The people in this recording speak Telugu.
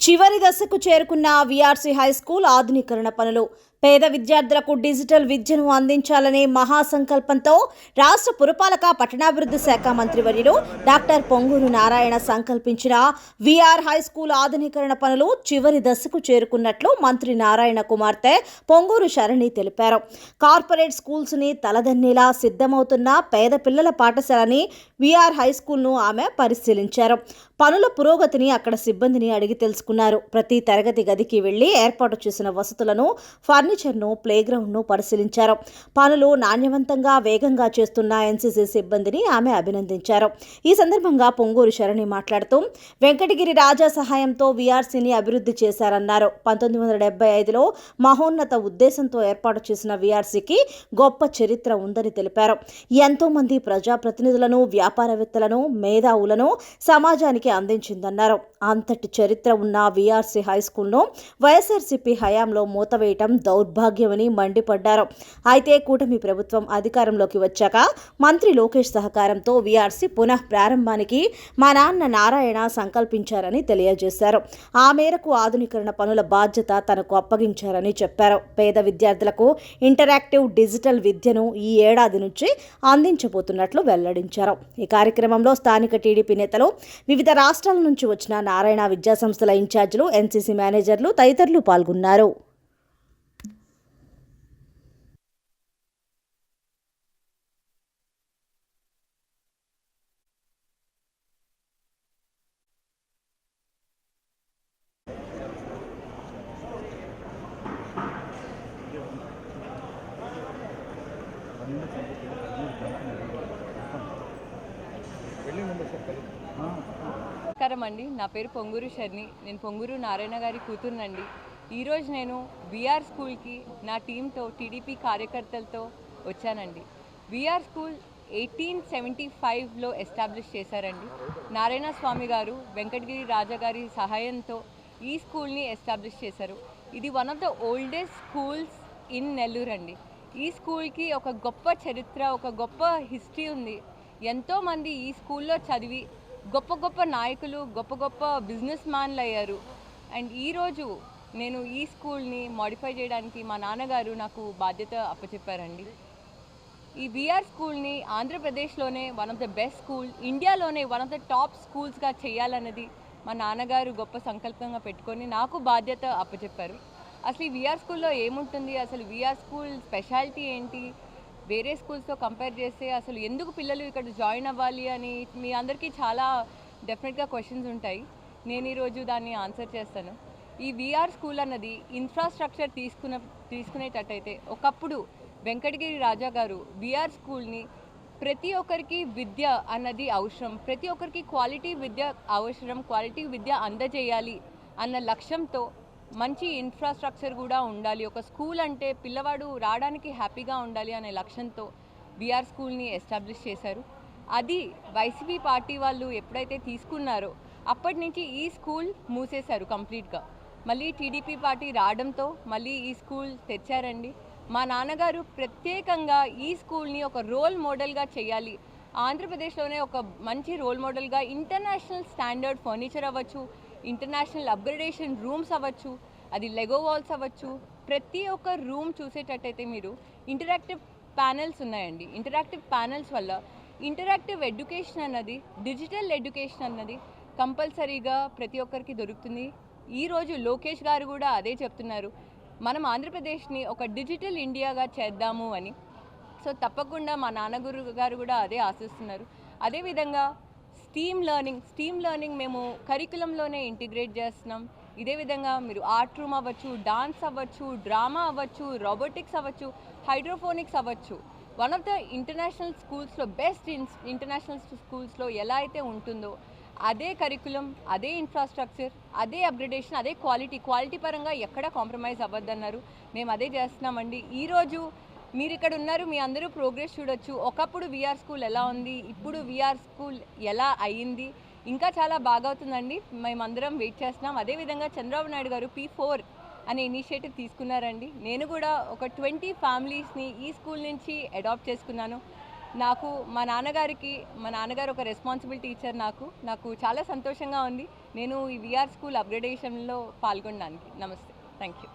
చివరి దశకు చేరుకున్న వీఆర్సీ హై స్కూల్ ఆధునీకరణ పనులు. పేద విద్యార్థులకు డిజిటల్ విద్యను అందించాలనే మహాసంకల్పంతో రాష్ట్ర పురపాలక పట్టణాభివృద్ధి శాఖ మంత్రివర్యులు డాక్టర్ పొంగూరు నారాయణ సంకల్పించిన వీఆర్ హై స్కూల్ ఆధునీకరణ పనులు చివరి దశకు చేరుకున్నట్లు మంత్రి నారాయణ కుమార్తె పొంగూరు శరణి తెలిపారు. కార్పొరేట్ స్కూల్స్ ని తలదన్నేలా సిద్ధమవుతున్న పేద పిల్లల పాఠశాలని వీఆర్ హై స్కూల్ను ఆమె పరిశీలించారు. పనుల పురోగతిని అక్కడ సిబ్బందిని అడిగి తెలుసుకున్నారు. ప్రతి తరగతి గదికి వెళ్లి ఏర్పాటు చేసిన వసతులను, ఫర్నిచర్ను, ప్లేగ్రౌండ్ను పరిశీలించారు. పనులు నాణ్యవంతంగా, వేగంగా చేస్తున్న ఎన్సీసీ సిబ్బందిని ఆమె అభినందించారు. ఈ సందర్భంగా పొంగూరు శరణి మాట్లాడుతూ వెంకటగిరి రాజా సహాయంతో వీఆర్సీని అభివృద్ధి చేశారన్నారు. 1975లో మహోన్నత ఉద్దేశంతో ఏర్పాటు చేసిన వీఆర్సీకి గొప్ప చరిత్ర ఉందని తెలిపారు. ఎంతో మంది ప్రజాప్రతినిధులను, వ్యాపారవేత్తలను, మేధావులను సమాజానికి అందించిందన్నారు. అంతటి చరిత్ర ఉన్న వీఆర్సీ హై స్కూల్ను వైఎస్ఆర్సీపీ హయాంలో మూతవేయటం దౌర్భాగ్యమని మండిపడ్డారు. అయితే కూటమి ప్రభుత్వం అధికారంలోకి వచ్చాక మంత్రి లోకేష్ సహకారంతో వీఆర్సీ పునః ప్రారంభానికి మా నాన్న నారాయణ సంకల్పించారని తెలియజేశారు. ఆ మేరకు ఆధునీకరణ పనుల బాధ్యత తనకు అప్పగించారని చెప్పారు. పేద విద్యార్థులకు ఇంటరాక్టివ్ డిజిటల్ విద్యను ఈ ఏడాది నుంచి అందించబోతున్నట్లు వెల్లడించారు. ఈ కార్యక్రమంలో స్థానిక టీడీపీ నేతలు, వివిధ రాష్ట్రాల నుంచి వచ్చిన నారాయణ విద్యాసంస్థల ఇన్ఛార్జీలు, ఎన్సీసీ మేనేజర్లు తదితరులు పాల్గొన్నారు. నమస్కారం అండి. నా పేరు పొంగూరు శరణి. నేను పొంగూరు నారాయణ గారి కూతురునండి. ఈరోజు నేను వీఆర్ స్కూల్కి నా టీంతో, టీడీపీ కార్యకర్తలతో వచ్చానండి. వీఆర్ స్కూల్ 1875లో ఎస్టాబ్లిష్ చేశారండి. నారాయణ స్వామి గారు వెంకటగిరి రాజా గారి సహాయంతో ఈ స్కూల్ని ఎస్టాబ్లిష్ చేశారు. ఇది one of the oldest schools in Nellore అండి. ఈ స్కూల్కి ఒక గొప్ప చరిత్ర, ఒక గొప్ప హిస్టరీ ఉంది. ఎంతోమంది ఈ స్కూల్లో చదివి గొప్ప గొప్ప నాయకులు, గొప్ప గొప్ప బిజినెస్ మ్యాన్లు అయ్యారు. అండ్ ఈరోజు నేను ఈ స్కూల్ని మాడిఫై చేయడానికి మా నాన్నగారు నాకు బాధ్యత అప్పచెప్పారండి. ఈ వీఆర్ స్కూల్ని ఆంధ్రప్రదేశ్లోనే one of the best school, ఇండియాలోనే వన్ ఆఫ్ ద టాప్ స్కూల్స్గా చేయాలన్నది మా నాన్నగారు గొప్ప సంకల్పంగా పెట్టుకొని నాకు బాధ్యత అప్పచెప్పారు. అసలు ఈ వీఆర్ స్కూల్లో ఏముంటుంది, అసలు వీఆర్ స్కూల్ స్పెషాలిటీ ఏంటి, వేరే స్కూల్స్తో కంపేర్ చేస్తే అసలు ఎందుకు పిల్లలు ఇక్కడ జాయిన్ అవ్వాలి అని మీ అందరికీ చాలా డెఫినెట్గా క్వశ్చన్స్ ఉంటాయి. నేను ఈరోజు దాన్ని ఆన్సర్ చేస్తాను. ఈ వీఆర్ స్కూల్ అన్నది ఇన్ఫ్రాస్ట్రక్చర్ తీసుకునేటట్టయితే ఒకప్పుడు వెంకటగిరి రాజా గారు వీఆర్ స్కూల్ని ప్రతి ఒక్కరికి విద్య అన్నది అవసరం, ప్రతి ఒక్కరికి క్వాలిటీ విద్య అవసరం, క్వాలిటీ విద్య అందజేయాలి అన్న లక్ష్యంతో మంచి ఇన్ఫ్రాస్ట్రక్చర్ కూడా ఉండాలి, ఒక స్కూల్ అంటే పిల్లవాడు రావడానికి హ్యాపీగా ఉండాలి అనే లక్ష్యంతో వీఆర్ స్కూల్ని ఎస్టాబ్లిష్ చేశారు. అది వైసీపీ పార్టీ వాళ్ళు ఎప్పుడైతే తీసుకున్నారో అప్పటి నుంచి ఈ స్కూల్ మూసేశారు కంప్లీట్గా. మళ్ళీ టీడీపీ పార్టీ రావడంతో మళ్ళీ ఈ స్కూల్ తెచ్చారండి. మా నాన్నగారు ప్రత్యేకంగా ఈ స్కూల్ని ఒక రోల్ మోడల్గా చేయాలి, ఆంధ్రప్రదేశ్లోనే ఒక మంచి రోల్ మోడల్గా ఇంటర్నేషనల్ స్టాండర్డ్ ఫర్నిచర్ అవ్వచ్చు, ఇంటర్నేషనల్ అప్గ్రేడేషన్ రూమ్స్ అవ్వచ్చు, అది లెగో వాల్స్ అవ్వచ్చు. ప్రతి ఒక్క రూమ్ చూసేటట్టయితే మీరు ఇంటరాక్టివ్ ప్యానెల్స్ ఉన్నాయండి. ఇంటరాక్టివ్ ప్యానెల్స్ వల్ల ఇంటరాక్టివ్ ఎడ్యుకేషన్ అన్నది, డిజిటల్ ఎడ్యుకేషన్ అన్నది కంపల్సరీగా ప్రతి ఒక్కరికి దొరుకుతుంది. ఈరోజు లోకేష్ గారు కూడా అదే చెప్తున్నారు, మనం ఆంధ్రప్రదేశ్ని ఒక డిజిటల్ ఇండియాగా చేద్దాము అని. సో తప్పకుండా మా నాన్నగారు గారు కూడా అదే ఆశిస్తున్నారు. అదేవిధంగా స్టీమ్ లెర్నింగ్ మేము కరికులంలోనే ఇంటిగ్రేట్ చేస్తున్నాం. ఇదే విధంగా మీరు ఆర్ట్ రూమ్ అవ్వచ్చు, డాన్స్ అవ్వచ్చు, డ్రామా అవ్వచ్చు, రోబోటిక్స్ అవ్వచ్చు, హైడ్రోఫోనిక్స్ అవ్వచ్చు. వన్ ఆఫ్ ద ఇంటర్నేషనల్ స్కూల్స్లో, బెస్ట్ ఇంటర్నేషనల్ స్కూల్స్లో ఎలా అయితే ఉంటుందో అదే కరికులం, అదే ఇన్ఫ్రాస్ట్రక్చర్, అదే అప్గ్రేడేషన్, అదే క్వాలిటీ పరంగా ఎక్కడ కాంప్రమైజ్ అవ్వద్దన్నారు. మేము అదే చేస్తున్నామండి. ఈరోజు మీరు ఇక్కడ ఉన్నారు, మీ అందరూ ప్రోగ్రెస్ చూడొచ్చు. ఒకప్పుడు వీఆర్ స్కూల్ ఎలా ఉంది, ఇప్పుడు వీఆర్ స్కూల్ ఎలా అయ్యింది, ఇంకా చాలా బాగా అవుతుందండి. మేమందరం వెయిట్ చేస్తున్నాం. అదేవిధంగా చంద్రబాబు నాయుడు గారు P4 అనే ఇనిషియేటివ్ తీసుకున్నారండి. నేను కూడా ఒక 20 ఫ్యామిలీస్ని ఈ స్కూల్ నుంచి అడాప్ట్ చేసుకున్నాను. నాకు మా నాన్నగారు ఒక రెస్పాన్సిబుల్ టీచర్. నాకు చాలా సంతోషంగా ఉంది నేను ఈ విఆర్ స్కూల్ అప్గ్రేడేషన్లో పాల్గొనడానికి. నమస్తే, థ్యాంక్ యూ.